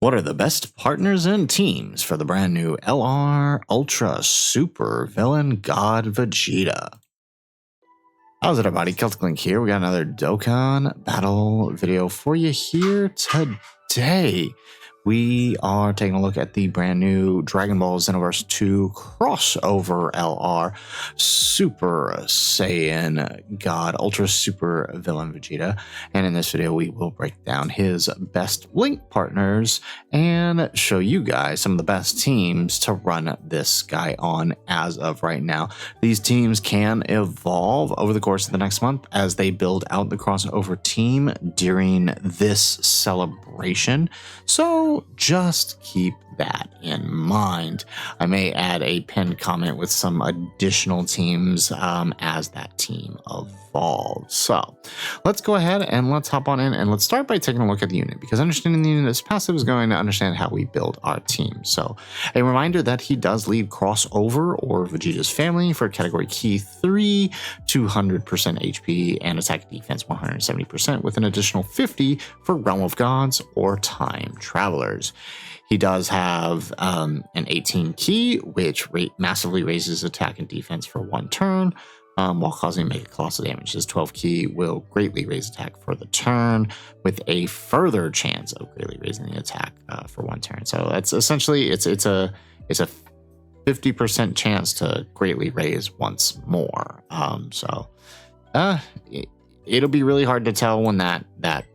What are the best partners and teams for the brand new LR Ultra Super Villain God Vegeta? How's it, everybody? Celtic Link here. We got another Dokkan Battle video for you here today. We are taking a look at the brand new Dragon Ball Xenoverse 2 crossover LR Super Saiyan God Ultra Super Villain Vegeta. And in this video, we will break down his best link partners and show you guys some of the best teams to run this guy on as of right now. These teams can evolve over the course of the next month as they build out the crossover team during this celebration. So just keep that in mind. I may add a pinned comment with some additional teams as that team evolves. So let's go ahead and let's hop on in and let's start by taking a look at the unit, because understanding the unit is passive is going to understand how we build our team. So a reminder that he does lead crossover or Vegeta's family for category key 3, 200% HP and attack defense 170% with an additional 50 for Realm of Gods or Time Travelers. He does have an 18 key, which massively raises attack and defense for one turn, while causing mega colossal damage. His 12 key will greatly raise attack for the turn, with a further chance of greatly raising the attack for one turn. So that's essentially it's a 50% chance to greatly raise once more. It'll be really hard to tell when that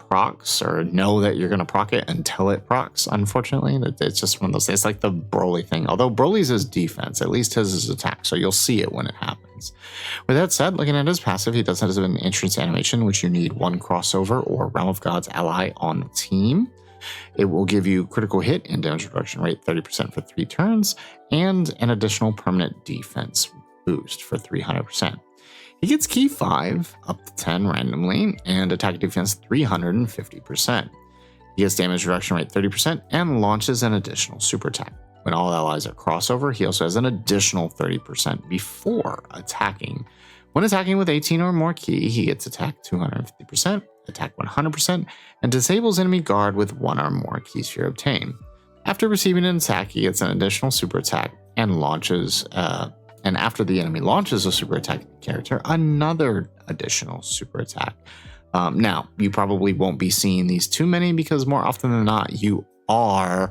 procs, or know that you're going to proc it until it procs. Unfortunately, it's just one of those things. It's like the Broly thing. Although Broly's is defense, at least his is attack, so you'll see it when it happens. With that said, looking at his passive, he does have an entrance animation, which you need one crossover or Realm of Gods ally on the team. It will give you critical hit and damage reduction rate 30% for 3 turns, and an additional permanent defense boost for 300%. He gets key 5 up to 10 randomly and attack defense 350%. He gets damage reduction rate 30% and launches an additional super attack. When all allies are crossover, he also has an additional 30% before attacking. When attacking with 18 or more key, he gets attack 250%, attack 100%, and disables enemy guard with 1 or more key sphere obtained. After receiving an attack, he gets an additional super attack and launches and after the enemy launches a super attack character, another additional super attack. Now, you probably won't be seeing these too many, because more often than not, you are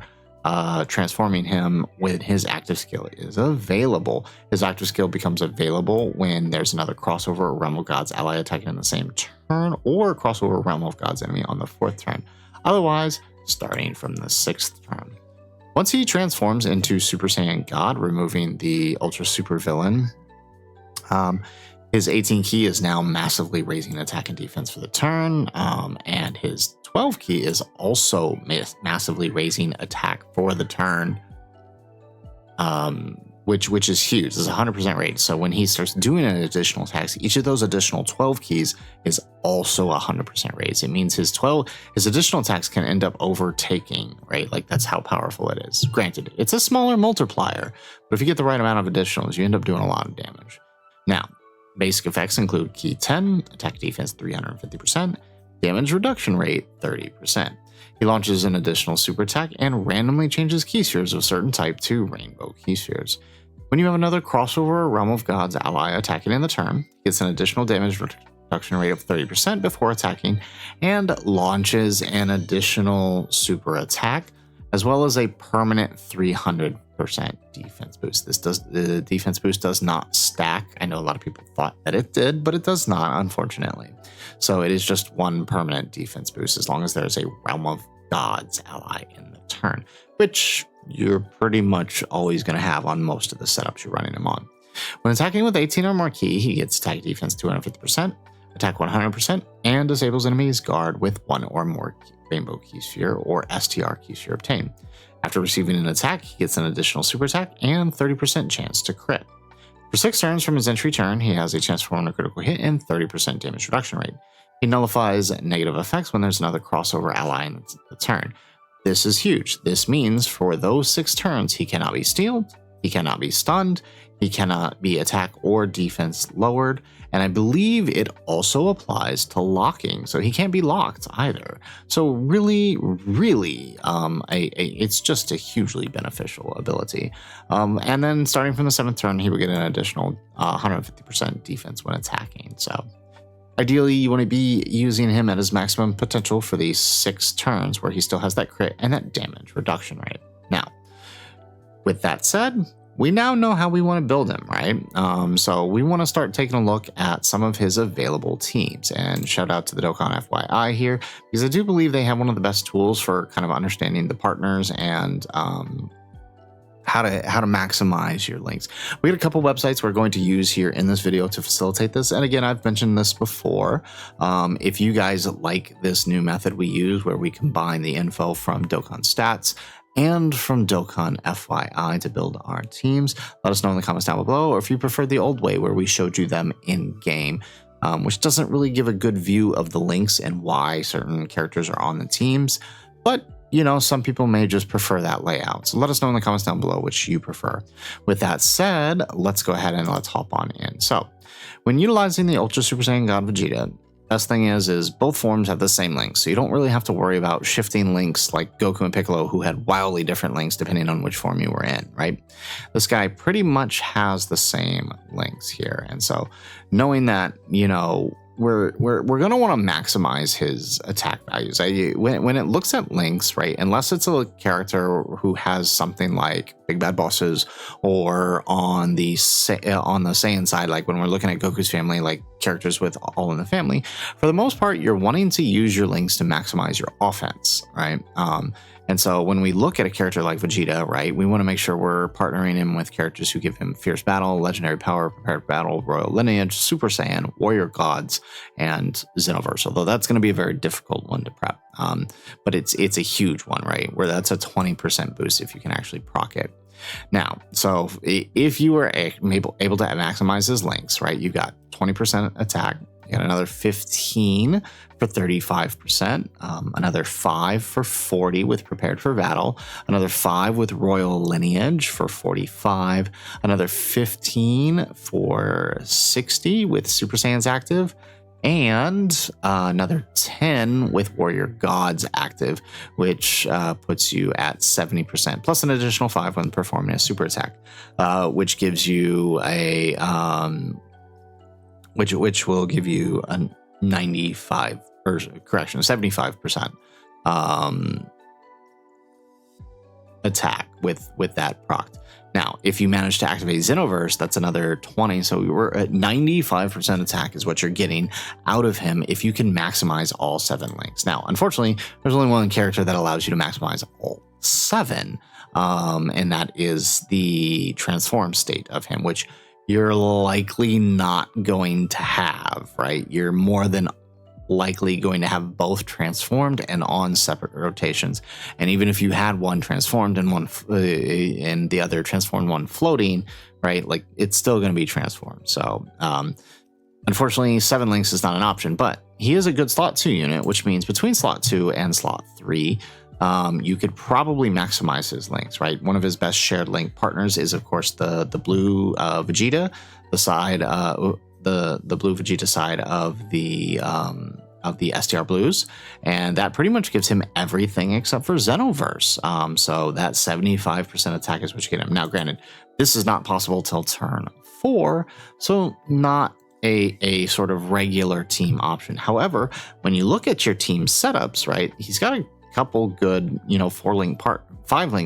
transforming him when his active skill is available. His active skill becomes available when there's another crossover Realm of Gods ally attacking in the same turn, or crossover Realm of Gods enemy on the 4th turn. Otherwise, starting from the 6th turn. Once he transforms into Super Saiyan God, removing the Ultra Super Villain, his 18 key is now massively raising attack and defense for the turn, and his 12 key is also massively raising attack for the turn, which is huge. It's 100% rate. So when he starts doing an additional attacks, each of those additional 12 keys is also 100% raise. It means his additional attacks can end up overtaking, right? Like, that's how powerful it is. Granted, it's a smaller multiplier, but if you get the right amount of additionals, you end up doing a lot of damage. Now, basic effects include key 10, attack defense 350%, damage reduction rate 30%. He launches an additional super attack and randomly changes key spheres of a certain type to rainbow key spheres. When you have another crossover Realm of Gods ally attacking in the turn, he gets an additional damage reduction rate of 30% before attacking, and launches an additional super attack, as well as a permanent 300% defense boost. The defense boost does not stack. I know a lot of people thought that it did, but it does not, unfortunately. So it is just one permanent defense boost as long as there's a Realm of Gods ally in the turn, which you're pretty much always going to have on most of the setups you're running him on. When attacking with 18 or more key, he gets attack defense 250%, attack 100%, and disables enemies guard with 1 or more rainbow key sphere or STR key sphere obtained. After receiving an attack, he gets an additional super attack and 30% chance to crit. For 6 turns from his entry turn, he has a chance to perform a critical hit and 30% damage reduction rate. He nullifies negative effects when there's another crossover ally in the turn. This is huge. This means for those 6 turns, he cannot be stealed, He cannot be stunned. He cannot be attack or defense lowered. And I believe it also applies to locking. So he can't be locked either. So really, it's just a hugely beneficial ability. And then starting from the 7th turn, he would get an additional 150% defense when attacking. So ideally, you want to be using him at his maximum potential for these 6 turns where he still has that crit and that damage reduction rate. Now, with that said, we now know how we want to build him, right? So we want to start taking a look at some of his available teams. And shout out to the Dokkan FYI here, because I do believe they have one of the best tools for kind of understanding the partners and how to maximize your links. We got a couple websites we're going to use here in this video to facilitate this. And again, I've mentioned this before. If you guys like this new method we use where we combine the info from Dokkan Stats and from Dokkan FYI to build our teams, let us know in the comments down below, or if you prefer the old way where we showed you them in game, which doesn't really give a good view of the links and why certain characters are on the teams. But you know, some people may just prefer that layout. So let us know in the comments down below which you prefer. With that said, let's go ahead and let's hop on in. So when utilizing the Ultra Super Saiyan God Vegeta, best thing is both forms have the same links. So you don't really have to worry about shifting links like Goku and Piccolo, who had wildly different links depending on which form you were in, right? This guy pretty much has the same links here. And so knowing that, you know, we're going to want to maximize his attack values. When it looks at links, right, unless it's a character who has something like Big Bad Bosses, or on the Saiyan side, like when we're looking at Goku's family, like characters with all in the family, for the most part, you're wanting to use your links to maximize your offense, right? And so when we look at a character like Vegeta, right, we want to make sure we're partnering him with characters who give him Fierce Battle, Legendary Power, Prepared Battle, Royal Lineage, Super Saiyan, Warrior Gods, and Xenoverse, although that's going to be a very difficult one to prep. But it's a huge one, right, where that's a 20% boost if you can actually proc it. Now, so if you were able to maximize his links, right, you got 20% attack, you got another 15 for 35%, another 5 for 40 with Prepared for Battle, another 5 with Royal Lineage for 45, another 15 for 60 with Super Saiyans active, and another 10 with Warrior Gods active, which puts you at 70%, plus an additional 5 when performing a super attack, which gives you a which will give you a 75% attack with that proc. Now, if you manage to activate Xenoverse, that's another 20. So we're at 95% attack is what you're getting out of him if you can maximize all 7 links. Now, unfortunately, there's only one character that allows you to maximize all 7. And that is the transform state of him, which you're likely not going to have, right? You're more than likely going to have both transformed and on separate rotations. And even if you had one transformed and one and the other transformed, one floating, right, like it's still going to be transformed. So unfortunately 7 links is not an option, but he is a good slot 2 unit, which means between slot 2 and slot 3 you could probably maximize his links, right? One of his best shared link partners is of course the blue Vegeta, the side the blue Vegeta side of the STR blues, and that pretty much gives him everything except for Xenoverse. So that 75% attack is what you get him. Now, granted, this is not possible till turn 4, so not a sort of regular team option. However, when you look at your team setups, right, he's got a couple good, you know, 5-link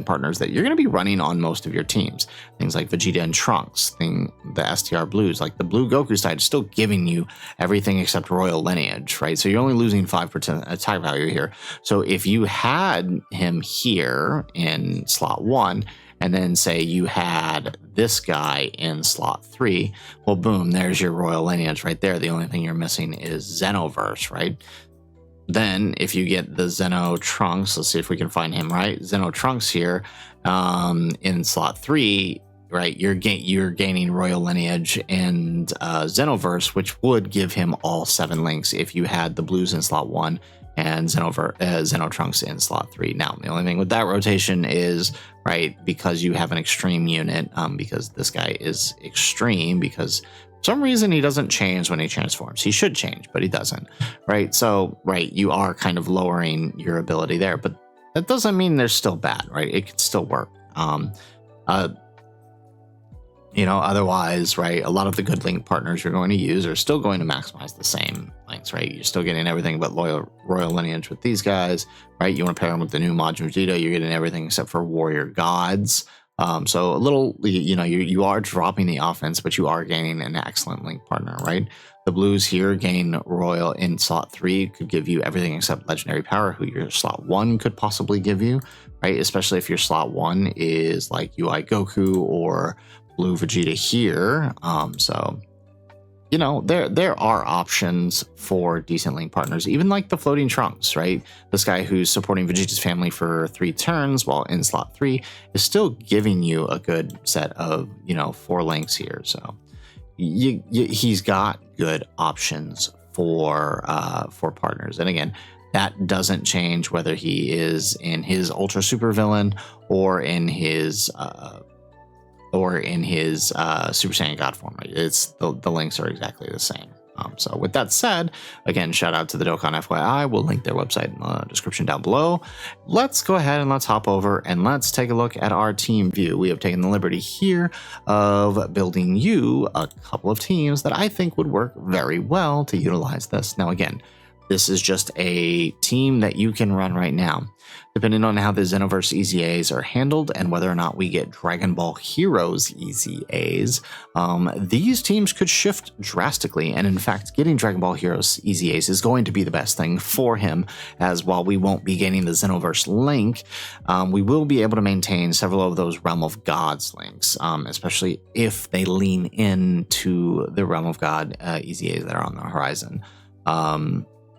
partners that you're going to be running on most of your teams. Things like Vegeta and Trunks, the STR blues, like the blue Goku side is still giving you everything except Royal Lineage, right? So you're only losing 5% attack value here. So if you had him here in slot 1, and then say you had this guy in slot 3, well, boom, there's your Royal Lineage right there. The only thing you're missing is Xenoverse, right? Then if you get the Zeno Trunks, let's see if we can find him, right? Zeno Trunks here in slot 3, right? You're gaining Royal Lineage and Xenoverse, which would give him all 7 links if you had the blues in slot 1 and Xenotrunks in slot 3. Now, the only thing with that rotation is, right, because you have an extreme unit, because this guy is extreme, because for some reason he doesn't change when he transforms. He should change, but he doesn't, right? So, right, you are kind of lowering your ability there, but that doesn't mean they're still bad, right? It can still work. Otherwise, right, a lot of the good link partners you're going to use are still going to maximize the same links, right? You're still getting everything but royal lineage with these guys, right? You want to pair them with the new Majin Vegeta, you're getting everything except for warrior gods. So a little, you are dropping the offense, but you are gaining an excellent link partner, right? The blues here gain royal in slot 3, could give you everything except legendary power, who your slot 1 could possibly give you, right? Especially if your slot 1 is like UI Goku or blue Vegeta here. There are options for decent link partners, even like the floating Trunks, right? This guy who's supporting Vegeta's family for 3 turns while in slot 3 is still giving you a good set of 4 links here. So he's got good options for partners. And again, that doesn't change whether he is in his ultra super villain or in his Super Saiyan God form, right? It's the links are exactly the same. So with that said, again, shout out to the Dokkan FYI. We'll link their website in the description down below. Let's go ahead and let's hop over and let's take a look at our team view. We have taken the liberty here of building you a couple of teams that I think would work very well to utilize this. Now, again, this is just a team that you can run right now. Depending on how the Xenoverse EZAs are handled and whether or not we get Dragon Ball Heroes EZAs, these teams could shift drastically. And in fact, getting Dragon Ball Heroes EZAs is going to be the best thing for him, as while we won't be getting the Xenoverse link, we will be able to maintain several of those Realm of Gods links, especially if they lean into the Realm of God EZAs that are on the horizon.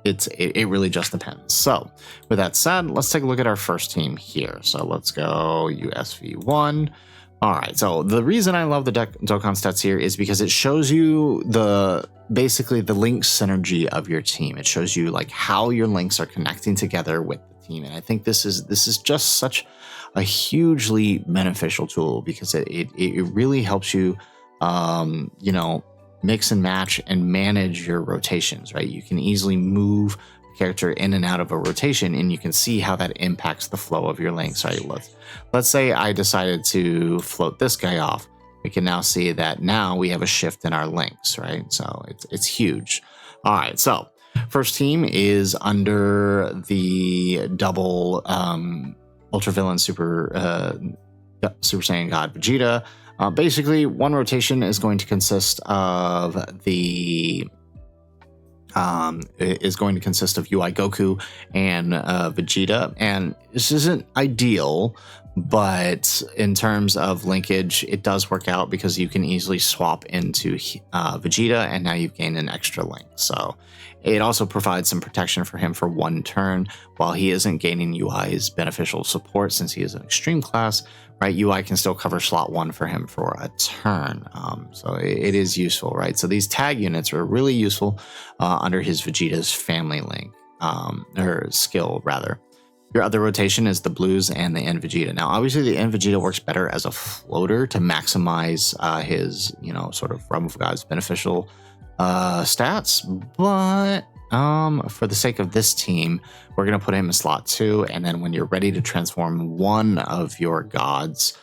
It really just depends. So with that said, let's take a look at our first team here. So let's go USV1. All right. So the reason I love the Dokkan stats here is because it shows you basically the link synergy of your team. It shows you like how your links are connecting together with the team. And I think this is just such a hugely beneficial tool because it really helps you, mix and match and manage your rotations, right? You can easily move a character in and out of a rotation, and you can see how that impacts the flow of your links, right? Let's say I decided to float this guy off. We can now see that now we have a shift in our links, right? So it's huge. All right, so first team is under the double ultravillain super Saiyan God Vegeta. Basically, one rotation is going to consist of UI Goku and Vegeta, and this isn't ideal, but in terms of linkage, it does work out because you can easily swap into Vegeta, and now you've gained an extra link. So it also provides some protection for him for 1 turn, while he isn't gaining UI's beneficial support since he is an extreme class. Right, UI can still cover slot 1 for him for a turn, so it is useful, right? So these tag units are really useful under his Vegeta's family link, or skill rather. Your other rotation is the blues and the N Vegeta. Now, obviously, the N Vegeta works better as a floater to maximize his, sort of Realm of God's beneficial stats, but for the sake of this team, we're going to put him in slot 2, and then when you're ready to transform one of your gods,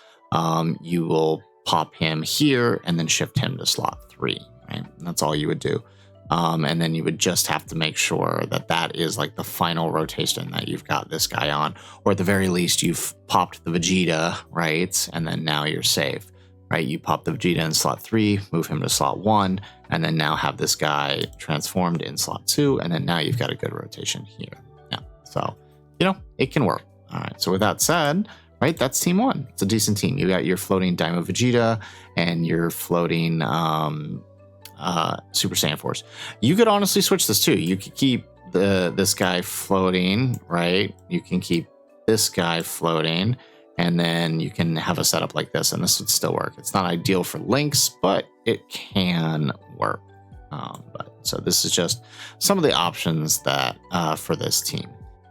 you will pop him here and then shift him to slot 3, right? And that's all you would do. And then you would just have to make sure that that is like the final rotation that you've got this guy on, or at the very least you've popped the Vegeta, right? And then now you're safe, right? You pop the Vegeta in slot 3, move him to slot 1, and then now have this guy transformed in slot 2, and then now you've got a good rotation here. Yeah, so, it can work. All right, so with that said, right, that's team 1. It's a decent team. You got your floating Daima Vegeta and your floating Super Saiyan Force. You could honestly switch this too. You could keep this guy floating, right? You can keep this guy floating, and then you can have a setup like this, and this would still work. It's not ideal for links, but it can work. But So this is just some of the options that for this team.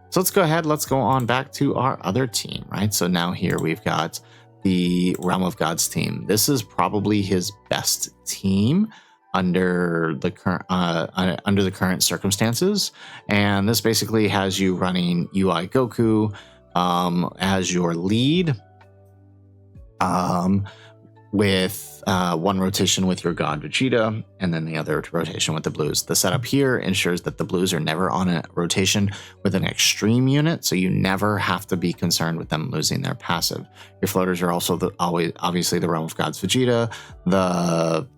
So let's go ahead. Let's go on back to our other team, right? So now here we've got the Realm of Gods team. This is probably his best team under the current circumstances, and this basically has you running UI Goku as your lead, with one rotation with your God Vegeta, and then the other rotation with the blues. The setup here ensures that the blues are never on a rotation with an extreme unit, so you never have to be concerned with them losing their passive. Your floaters are also obviously the Realm of Gods Vegeta,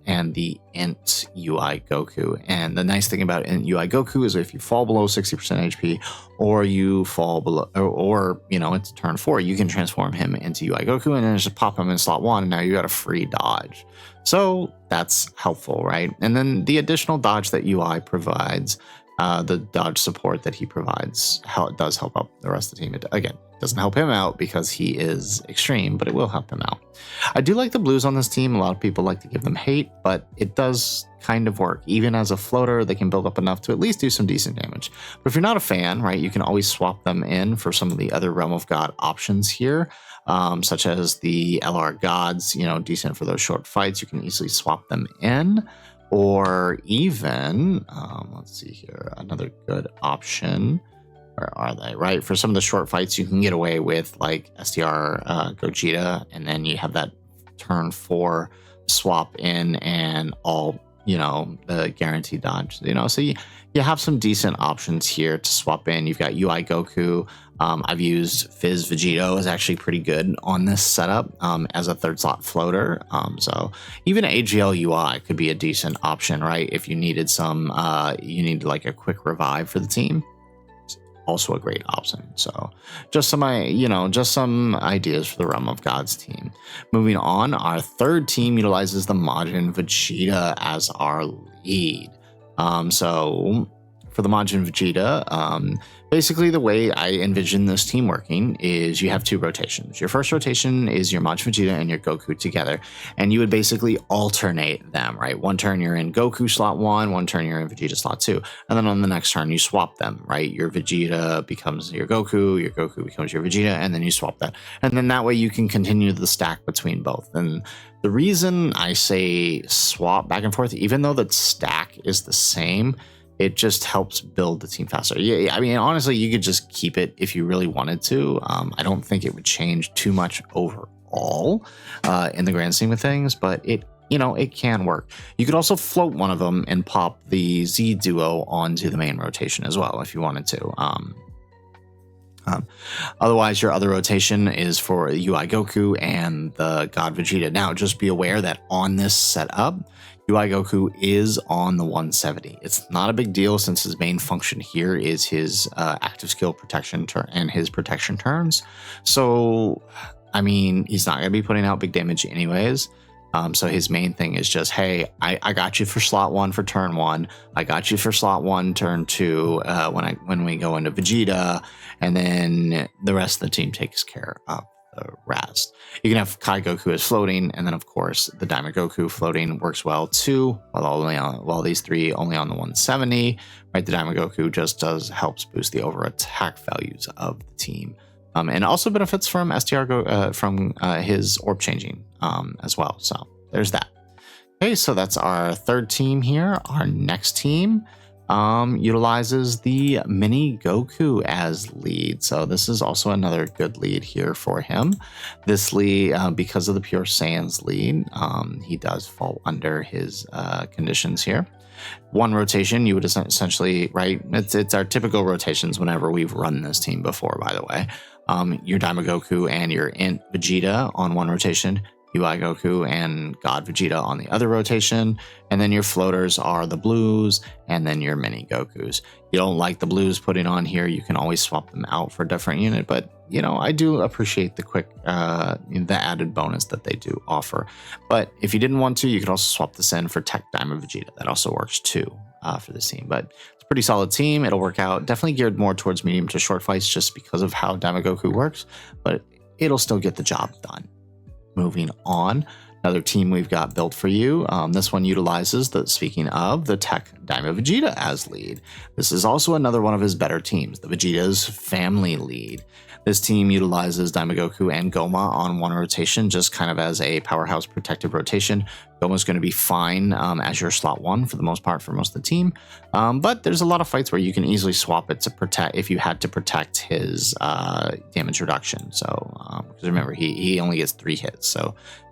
and the Int UI Goku. And the nice thing about Int UI Goku is if you fall below 60% HP, or you fall below, or you know, it's turn 4, you can transform him into UI Goku and then just pop him in slot 1, and now you got a free dodge. So that's helpful, right? And then the additional dodge that UI provides, the dodge support that he provides, does help out the rest of the team. It, again, doesn't help him out because he is extreme, but it will help him out. I do like the blues on this team. A lot of people like to give them hate, but it does kind of work. Even as a floater, they can build up enough to at least do some decent damage. But if you're not a fan, right, you can always swap them in for some of the other Realm of God options here, such as the LR Gods, you know, decent for those short fights. You can easily swap them in. Or even, let's see here, another good option. Where are they, right? For some of the short fights, you can get away with like STR Gogeta, and then you have that turn 4 swap in and all, you know, the guaranteed dodge, you know, so you have some decent options here to swap in. You've got UI Goku. I've used Fizz Vegeta is actually pretty good on this setup as a third slot floater. So even AGL UI could be a decent option, right? If you needed some, you need like a quick revive for the team. Also a great option. So just some ideas for the Realm of Gods team. Moving on, our third team utilizes the Majin Vegeta as our lead. So for the Majin Vegeta, basically the way I envision this team working is you have 2 rotations. Your first rotation is your Majin Vegeta and your Goku together, and you would basically alternate them, right? One turn you're in Goku slot 1, one turn you're in Vegeta slot 2, and then on the next turn you swap them, right? Your Vegeta becomes your Goku becomes your Vegeta, and then you swap that. And then that way you can continue the stack between both. And the reason I say swap back and forth, even though the stack is the same, it just helps build the team faster. Yeah, I mean, honestly, you could just keep it if you really wanted to. I don't think it would change too much overall in the grand scheme of things, but it can work. You could also float one of them and pop the Z duo onto the main rotation as well if you wanted to. Otherwise, your other rotation is for UI Goku and the God Vegeta. Now, just be aware that on this setup, UI Goku is on the 170. It's not a big deal since his main function here is his active skill protection turn and his protection turns. So, I mean, he's not going to be putting out big damage anyways. So his main thing is just, hey, I got you for slot 1 for turn 1. I got you for slot 1 turn 2 when we go into Vegeta, and then the rest of the team takes care of the rest. You can have Kai Goku as floating, and then of course the Daima Goku floating works well too. While these 3 only on the 170, right? The Daima Goku just helps boost the over attack values of the team. And also benefits from STR from his orb changing as well. So there's that. Okay, so that's our third team here. Our next team utilizes the Mini Goku as lead. So this is also another good lead here for him. This lead, because of the Pure Saiyans lead, he does fall under his conditions here. One rotation, you would essentially, right? It's our typical rotations whenever we've run this team before, by the way. Your Daima Goku and your Int Vegeta on one rotation, UI Goku and God Vegeta on the other rotation, and then your floaters are the blues and then your mini Gokus. You don't like the blues putting on here, you can always swap them out for a different unit, but you know, I do appreciate the quick the added bonus that they do offer. But if you didn't want to, you could also swap this in for Tech Daima Vegeta. That also works too for this team, but it's a pretty solid team. It'll work out, definitely geared more towards medium to short fights just because of how Daima Goku works, but it'll still get the job done. Moving on, Another team we've got built for you. This one utilizes speaking of, the Tech Daima Vegeta as lead. This is also another one of his better teams, the Vegeta's family lead. This team utilizes Daima Goku and Goma on one rotation, just kind of as a powerhouse protective rotation. Goma's going to be fine as your slot 1 for the most part for most of the team. But there's a lot of fights where you can easily swap it to protect if you had to protect his damage reduction. So because remember, he only gets 3 hits,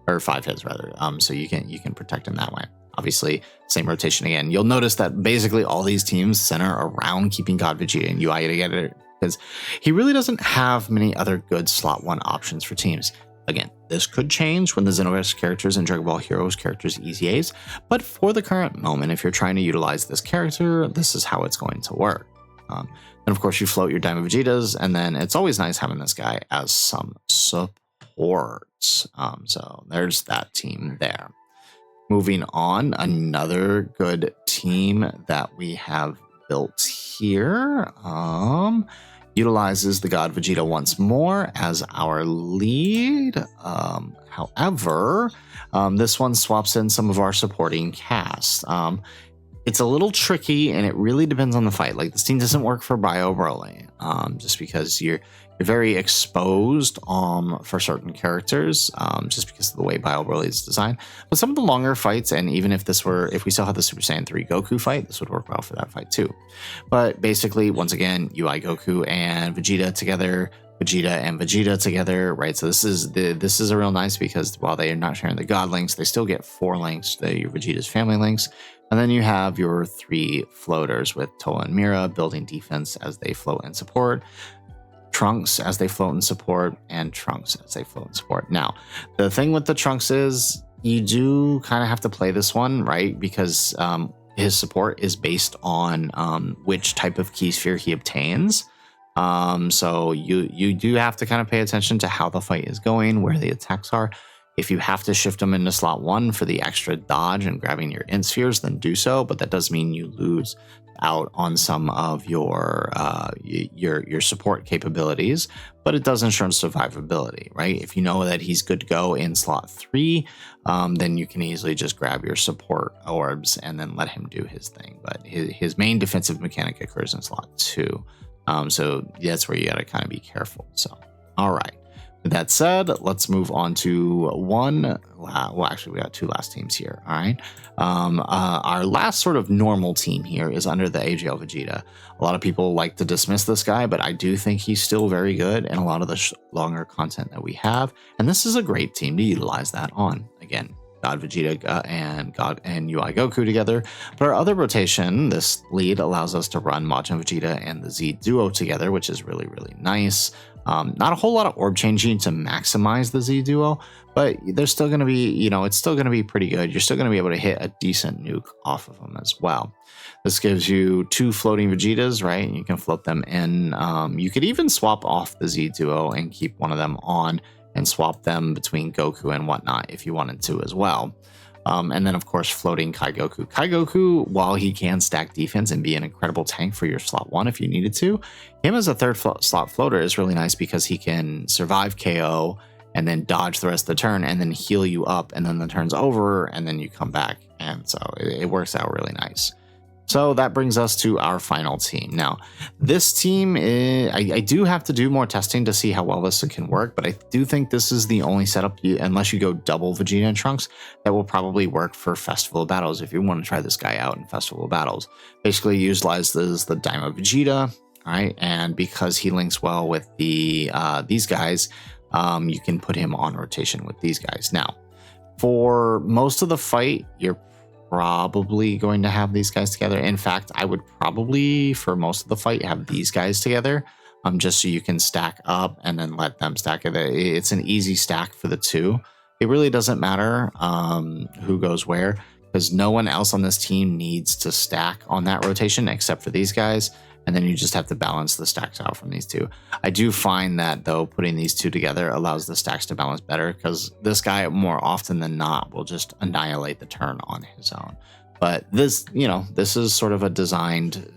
or 5 hits rather. So you can protect him that way. Obviously, same rotation again. You'll notice that basically all these teams center around keeping God Vegeta and UI together, because he really doesn't have many other good slot 1 options for teams. Again, this could change when the Xenoverse characters and Dragon Ball Heroes characters EZAs, but for the current moment, if you're trying to utilize this character, this is how it's going to work. And of course, you float your Daima Vegetas, and then it's always nice having this guy as some support. So there's that team there. Moving on, another good team that we have built here utilizes the God Vegeta once more as our lead. However, this one swaps in some of our supporting cast. It's a little tricky, and it really depends on the fight. Like, this team doesn't work for Bio Broly, just because you're very exposed for certain characters, just because of the way Bio Broly is designed. But some of the longer fights, and even if we still had the Super Saiyan 3 Goku fight, this would work well for that fight too. But basically, once again, UI Goku and Vegeta together, Vegeta and Vegeta together, right? So this is a real nice, because while they are not sharing the God links, they still get 4 links, your Vegeta's family links. And then you have your 3 floaters with Toa and Mira building defense as they float and support, Trunks as they float and support, and Trunks as they float and support. Now, the thing with the Trunks is you do kind of have to play this one, right? Because his support is based on which type of key sphere he obtains. So you do have to kind of pay attention to how the fight is going, where the attacks are. If you have to shift them into slot 1 for the extra dodge and grabbing your int spheres, then do so. But that does mean you lose out on some of your support capabilities, but it does ensure survivability, right? If you know that he's good to go in slot 3, then you can easily just grab your support orbs and then let him do his thing. But his main defensive mechanic occurs in slot 2. So that's where you got to kind of be careful. So, all right. With that said, let's move on to well, actually, we got 2 last teams here. All right. Our last sort of normal team here is under the AGL Vegeta. A lot of people like to dismiss this guy, but I do think he's still very good in a lot of the longer content that we have. And this is a great team to utilize that on. Again, God Vegeta and UI Goku together. But our other rotation, this lead allows us to run Majin Vegeta and the Z Duo together, which is really, really nice. Not a whole lot of orb changing to maximize the Z Duo, but there's still going to be, it's still going to be pretty good. You're still going to be able to hit a decent nuke off of them as well. This gives you 2 floating Vegetas, right? You can float them in. You could even swap off the Z Duo and keep one of them on and swap them between Goku and whatnot if you wanted to as well. And then, of course, floating Kai Goku. Kai Goku, while he can stack defense and be an incredible tank for your slot 1 if you needed to, him as a third slot floater is really nice because he can survive KO and then dodge the rest of the turn and then heal you up, and then the turn's over and then you come back. And so it works out really nice. So that brings us to our final team. Now, this team, I do have to do more testing to see how well this can work, but I do think this is the only setup, unless you go double Vegeta and Trunks, that will probably work for Festival Battles if you want to try this guy out in Festival Battles. Basically utilizes the Daima Vegeta, all right? And because he links well with these guys, you can put him on rotation with these guys. Now, for most of the fight, you're probably going to have these guys together. In fact, I would probably, for most of the fight, have these guys together, just so you can stack up and then let them stack it. It's an easy stack for the 2. It really doesn't matter who goes where, because no one else on this team needs to stack on that rotation except for these guys. And then you just have to balance the stacks out from these 2. I do find that, though, putting these 2 together allows the stacks to balance better, because this guy, more often than not, will just annihilate the turn on his own. But this, this is sort of a designed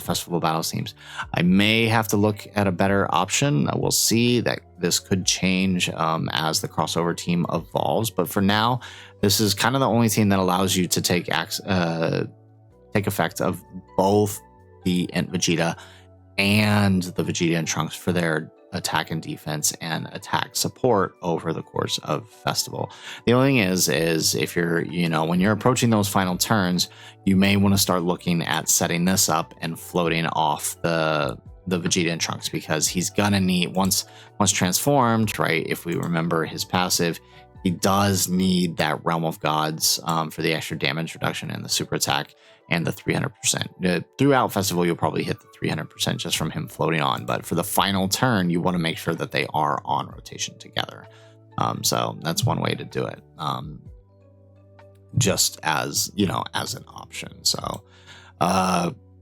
Festival Battles themes. I may have to look at a better option. We'll see. That this could change as the crossover team evolves. But for now, this is kind of the only team that allows you to take effect of both the Int Vegeta and the Vegeta and Trunks for their attack and defense and attack support over the course of Festival. The only thing is if you're, when you're approaching those final turns, you may want to start looking at setting this up and floating off the Vegeta and Trunks, because he's gonna need, once transformed, right? If we remember his passive, he does need that Realm of Gods for the extra damage reduction and the super attack and the 300%. Throughout Festival, you'll probably hit the 300% just from him floating on. But for the final turn, you want to make sure that they are on rotation together. So that's one way to do it. Just as, as an option. So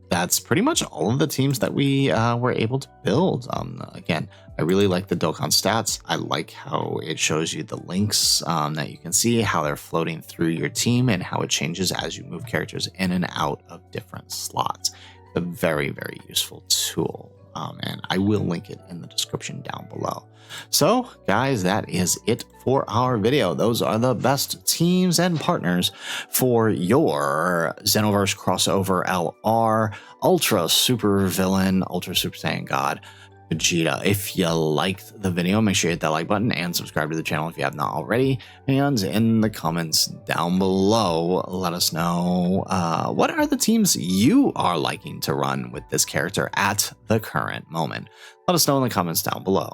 that's pretty much all of the teams that we were able to build. Again, I really like the Dokkan stats. I like how it shows you the links that you can see, how they're floating through your team and how it changes as you move characters in and out of different slots. It's a very, very useful tool. And I will link it in the description down below. So guys, that is it for our video. Those are the best teams and partners for your Xenoverse crossover LR Ultra Super Villain, Ultra Super Saiyan God Vegeta. If you liked the video, make sure you hit that like button and subscribe to the channel if you have not already. And in the comments down below, let us know what are the teams you are liking to run with this character at the current moment. Let us know in the comments down below.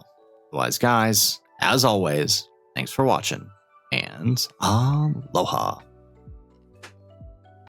Otherwise, guys, as always, thanks for watching and aloha.